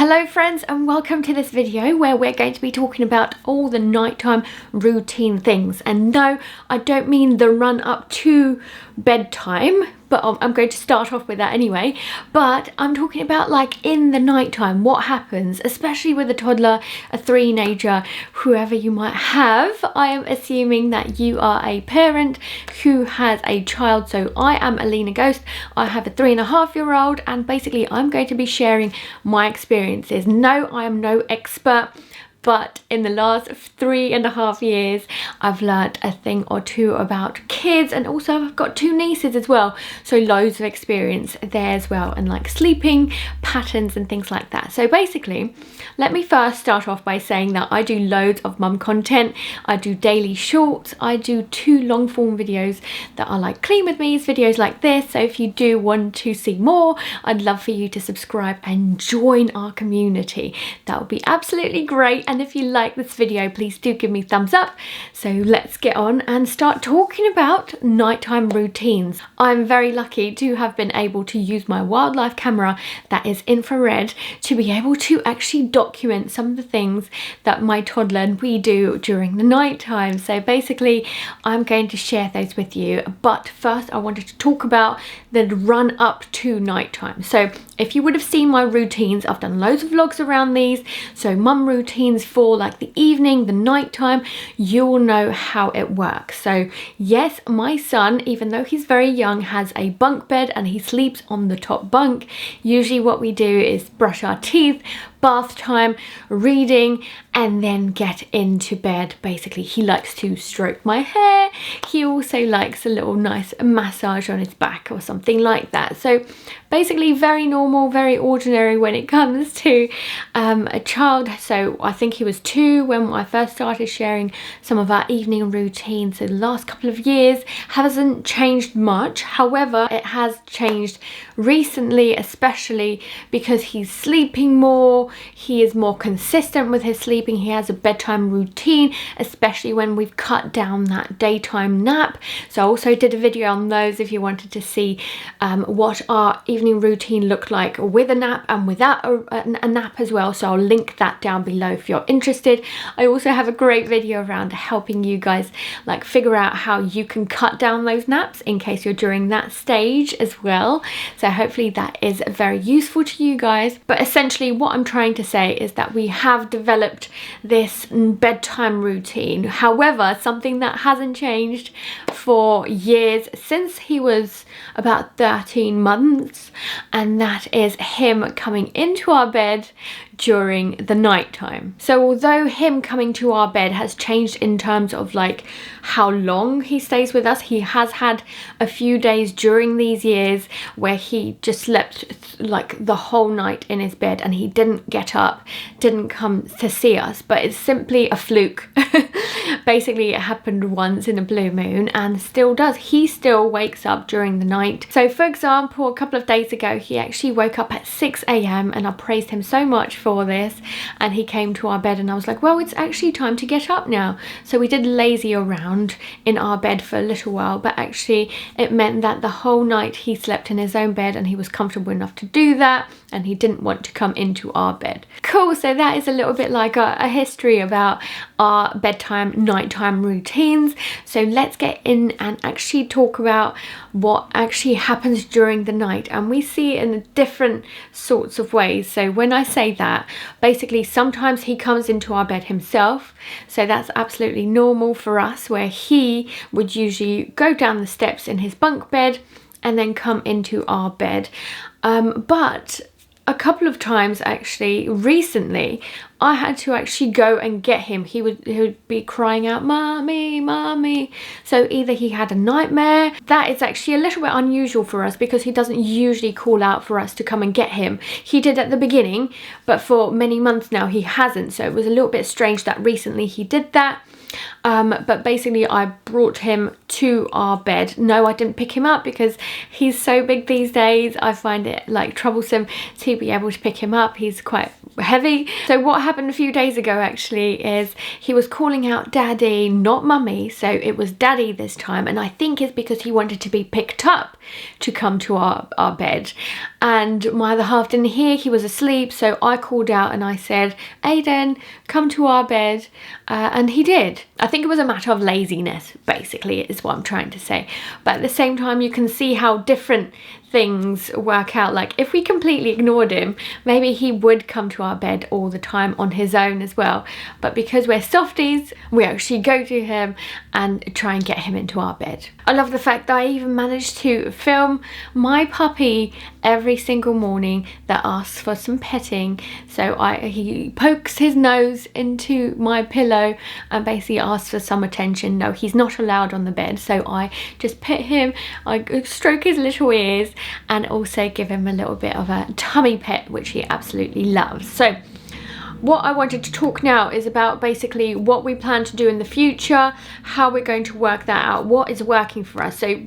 Hello friends, and welcome to this video where we're going to be talking about all the nighttime routine things. And no, I don't mean the run up to bedtime, but I'm going to start off with that anyway. But I'm talking about like in the nighttime, what happens, especially with a toddler, a teenager, whoever you might have. I am assuming that you are a parent who has a child. So I am Aling Ghost. I have a 3.5-year-old, and basically I'm going to be sharing my experiences. No, I am no expert, but in the last 3.5 years, I've learnt a thing or two about kids, and also I've got 2 nieces as well. So loads of experience there as well, and like sleeping patterns and things like that. So basically, let me first start off by saying that I do loads of mum content. I do daily shorts. I do 2 long form videos that are like clean with me's videos like this. So if you do want to see more, I'd love for you to subscribe and join our community. That would be absolutely great. And if you like this video, please do give me a thumbs up. So let's get on and start talking about nighttime routines. I'm very lucky to have been able to use my wildlife camera that is infrared to be able to actually document some of the things that my toddler and we do during the nighttime. So basically, I'm going to share those with you. But first, I wanted to talk about the run up to nighttime. So if you would have seen my routines, I've done loads of vlogs around these. So mum routines for like the evening, the nighttime, you'll know how it works. So yes, my son, even though he's very young, has a bunk bed and he sleeps on the top bunk. Usually what we do is brush our teeth, bath time, reading, and then get into bed. Basically, he likes to stroke my hair. He also likes a little nice massage on his back or something like that. So basically very normal, very ordinary when it comes to a child. So I think he was 2 when I first started sharing some of our evening routines. So the last couple of years hasn't changed much. However, it has changed recently, especially because he's sleeping more. He is more consistent with his sleeping. He has a bedtime routine, especially when we've cut down that daytime nap. So I also did a video on those if you wanted to see what our evening routine looked like with a nap and without a nap as well. So I'll link that down below if you're interested. I also have a great video around helping you guys like figure out how you can cut down those naps in case you're during that stage as well. So hopefully that is very useful to you guys. But essentially what I'm trying to say is that we have developed this bedtime routine. However, something that hasn't changed for years since he was about 13 months, and that is him coming into our bed during the nighttime. So although him coming to our bed has changed in terms of like how long he stays with us, he has had a few days during these years where he just slept like the whole night in his bed and he didn't get up, didn't come to see us, but it's simply a fluke. Basically it happened once in a blue moon and still does. He still wakes up during the night. So for example, a couple of days ago he actually woke up at 6 a.m. and I praised him so much for this, and he came to our bed and I was like, well, it's actually time to get up now. So we did lazy around in our bed for a little while, but actually it meant that the whole night he slept in his own bed and he was comfortable enough to do that, and he didn't want to come into our bed. Cool, so that is a little bit like a history about our bedtime, nighttime routines. So let's get in and actually talk about what actually happens during the night, and we see it in different sorts of ways. So when I say that, basically sometimes he comes into our bed himself, so that's absolutely normal for us, where he would usually go down the steps in his bunk bed and then come into our bed. But a couple of times actually recently I had to actually go and get him. He would be crying out, "Mommy, mommy." So either he had a nightmare. That is actually a little bit unusual for us because he doesn't usually call out for us to come and get him. He did at the beginning, but for many months now he hasn't. So it was a little bit strange that recently he did that. But basically I brought him to our bed. No, I didn't pick him up because he's so big these days. I find it like troublesome to be able to pick him up. He's quite heavy. So what happened a few days ago actually is he was calling out daddy, not mummy, so it was daddy this time, and I think it's because he wanted to be picked up to come to our bed, and my other half didn't hear, he was asleep, so I called out and I said, Aiden, come to our bed, and he did. I think it was a matter of laziness, basically, is what I'm trying to say. But at the same time, you can see how different things work out. Like if we completely ignored him, maybe he would come to our bed all the time on his own as well. But because we're softies, we actually go to him and try and get him into our bed. I love the fact that I even managed to film my puppy every single morning that asks for some petting. So he pokes his nose into my pillow and basically asks for some attention. No, he's not allowed on the bed, so I just pet him, I stroke his little ears, and also give him a little bit of a tummy pet, which he absolutely loves. So what I wanted to talk now is about basically what we plan to do in the future, how we're going to work that out, what is working for us. So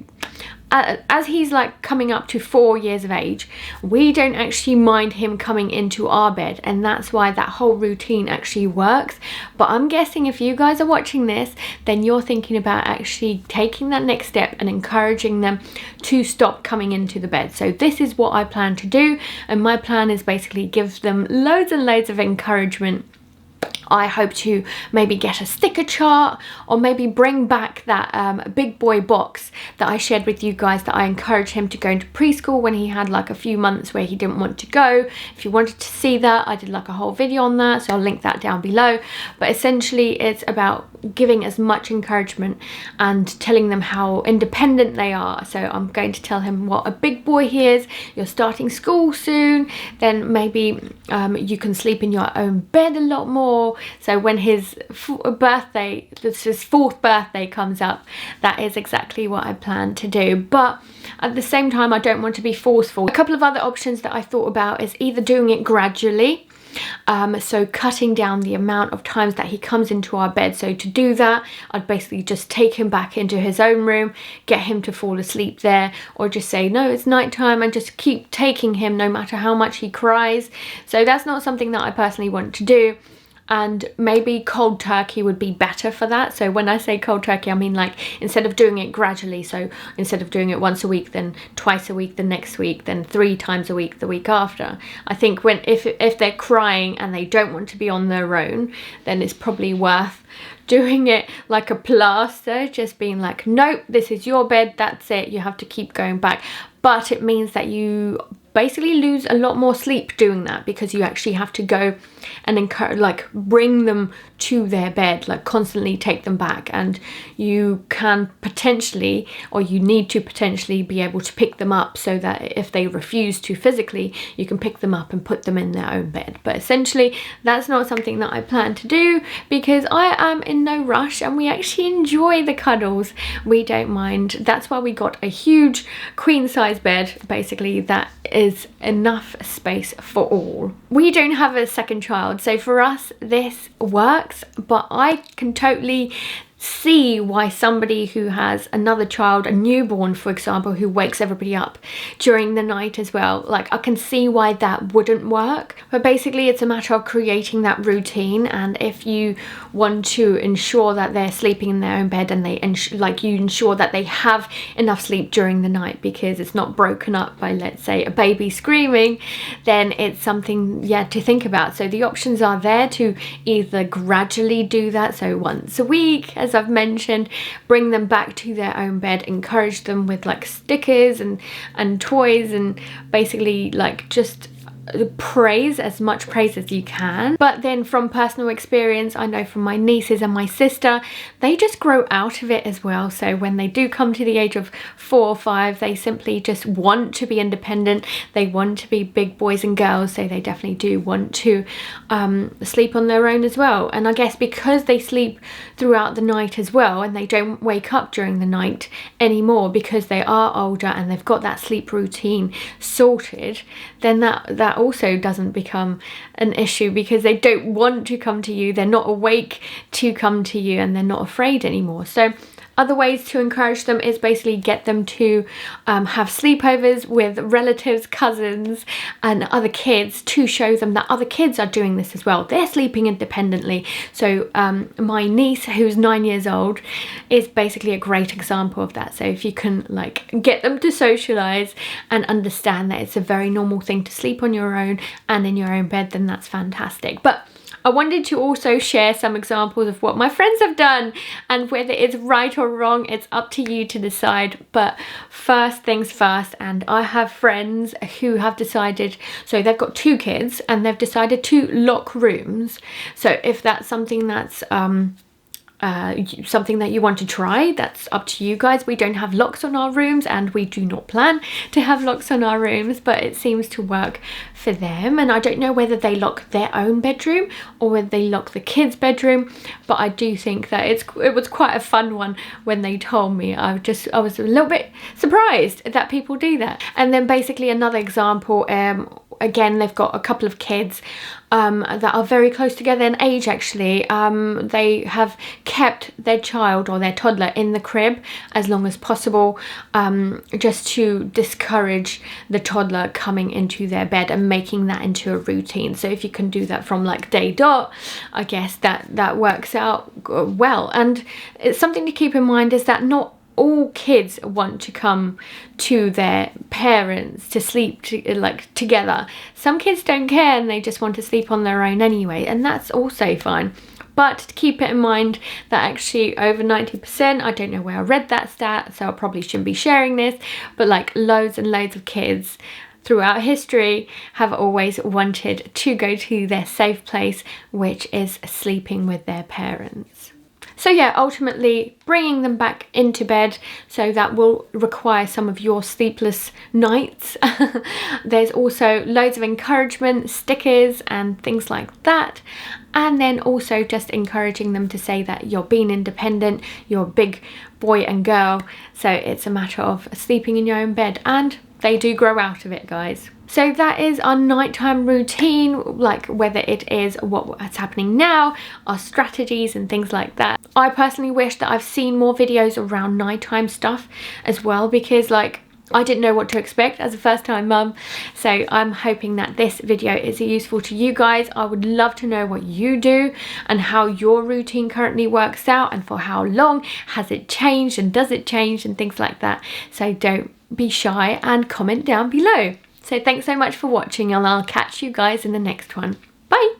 as he's like coming up to 4 years of age, we don't actually mind him coming into our bed, and that's why that whole routine actually works. But I'm guessing if you guys are watching this, then you're thinking about actually taking that next step and encouraging them to stop coming into the bed. So this is what I plan to do, and my plan is basically give them loads and loads of encouragement. I hope to maybe get a sticker chart, or maybe bring back that big boy box that I shared with you guys that I encouraged him to go into preschool when he had like a few months where he didn't want to go. If you wanted to see that, I did like a whole video on that, so I'll link that down below. But essentially it's about giving as much encouragement and telling them how independent they are. So I'm going to tell him what a big boy he is. You're starting school soon, then maybe you can sleep in your own bed a lot more. So when his birthday, this his 4th birthday comes up, that is exactly what I plan to do. But at the same time, I don't want to be forceful. A couple of other options that I thought about is either doing it gradually, so cutting down the amount of times that he comes into our bed. So to do that, I'd basically just take him back into his own room, get him to fall asleep there, or just say no, it's nighttime, and just keep taking him no matter how much he cries. So that's not something that I personally want to do. And maybe cold turkey would be better for that. So when I say cold turkey, I mean like instead of doing it gradually, so instead of doing it once a week, then twice a week the next week, then 3 times a week the week after. I think if they're crying and they don't want to be on their own, then it's probably worth doing it like a plaster, just being like, nope, this is your bed, that's it, you have to keep going back. But it means that you basically lose a lot more sleep doing that, because you actually have to go and encourage, like bring them to their bed, like constantly take them back, and you can potentially, or you need to potentially be able to pick them up, so that if they refuse to physically, you can pick them up and put them in their own bed. But essentially that's not something that I plan to do, because I am in no rush and we actually enjoy the cuddles. We don't mind. That's why we got a huge queen size bed, basically, that is enough space for all. We don't have a second child, so for us this works, but I can totally see why somebody who has another child, a newborn for example, who wakes everybody up during the night as well, like I can see why that wouldn't work. But basically it's a matter of creating that routine, and if you want to ensure that they're sleeping in their own bed, and you ensure that they have enough sleep during the night, because it's not broken up by, let's say, a baby screaming, then it's something, yeah, to think about. So the options are there to either gradually do that, so once a week, as I've mentioned, bring them back to their own bed, encourage them with like stickers and toys, and basically like just praise, as much praise as you can. But then from personal experience, I know from my nieces and my sister, they just grow out of it as well. So when they do come to the age of 4 or 5, they simply just want to be independent. They want to be big boys and girls, so they definitely do want to sleep on their own as well. And I guess because they sleep throughout the night as well, and they don't wake up during the night anymore because they are older and they've got that sleep routine sorted, then that also doesn't become an issue, because they don't want to come to you, they're not awake to come to you, and they're not afraid anymore. So Other ways to encourage them is basically get them to have sleepovers with relatives, cousins and other kids to show them that other kids are doing this as well. They're sleeping independently. So my niece, who's 9 years old, is basically a great example of that. So if you can like get them to socialize and understand that it's a very normal thing to sleep on your own and in your own bed, then that's fantastic. But I wanted to also share some examples of what my friends have done, and whether it's right or wrong, it's up to you to decide. But first things first, and I have friends who have decided, so they've got 2 kids and they've decided to lock rooms. So if that's something that's something that you want to try, that's up to you guys. We don't have locks on our rooms and we do not plan to have locks on our rooms, but it seems to work for them. And I don't know whether they lock their own bedroom or whether they lock the kids' bedroom, but I do think that it was quite a fun one when they told me. I was a little bit surprised that people do that. And then basically another example, again, they've got a couple of kids that are very close together in age actually. They have kept their child or their toddler in the crib as long as possible, just to discourage the toddler coming into their bed and making that into a routine. So if you can do that from like day dot, I guess that works out well. And it's something to keep in mind is that not all kids want to come to their parents to sleep together. Some kids don't care and they just want to sleep on their own anyway, and that's also fine. But keep it in mind that actually over 90%, I don't know where I read that stat, so I probably shouldn't be sharing this, but like loads and loads of kids throughout history have always wanted to go to their safe place, which is sleeping with their parents. So yeah, ultimately bringing them back into bed, so that will require some of your sleepless nights. There's also loads of encouragement, stickers and things like that. And then also just encouraging them to say that you're being independent, you're a big boy and girl, so it's a matter of sleeping in your own bed, and they do grow out of it, guys. So that is our nighttime routine, like whether it is what's happening now, our strategies and things like that. I personally wish that I've seen more videos around nighttime stuff as well, because like I didn't know what to expect as a first time mum. So I'm hoping that this video is useful to you guys. I would love to know what you do and how your routine currently works out, and for how long has it changed, and does it change, and things like that. So don't be shy and comment down below. So thanks so much for watching, and I'll catch you guys in the next one. Bye!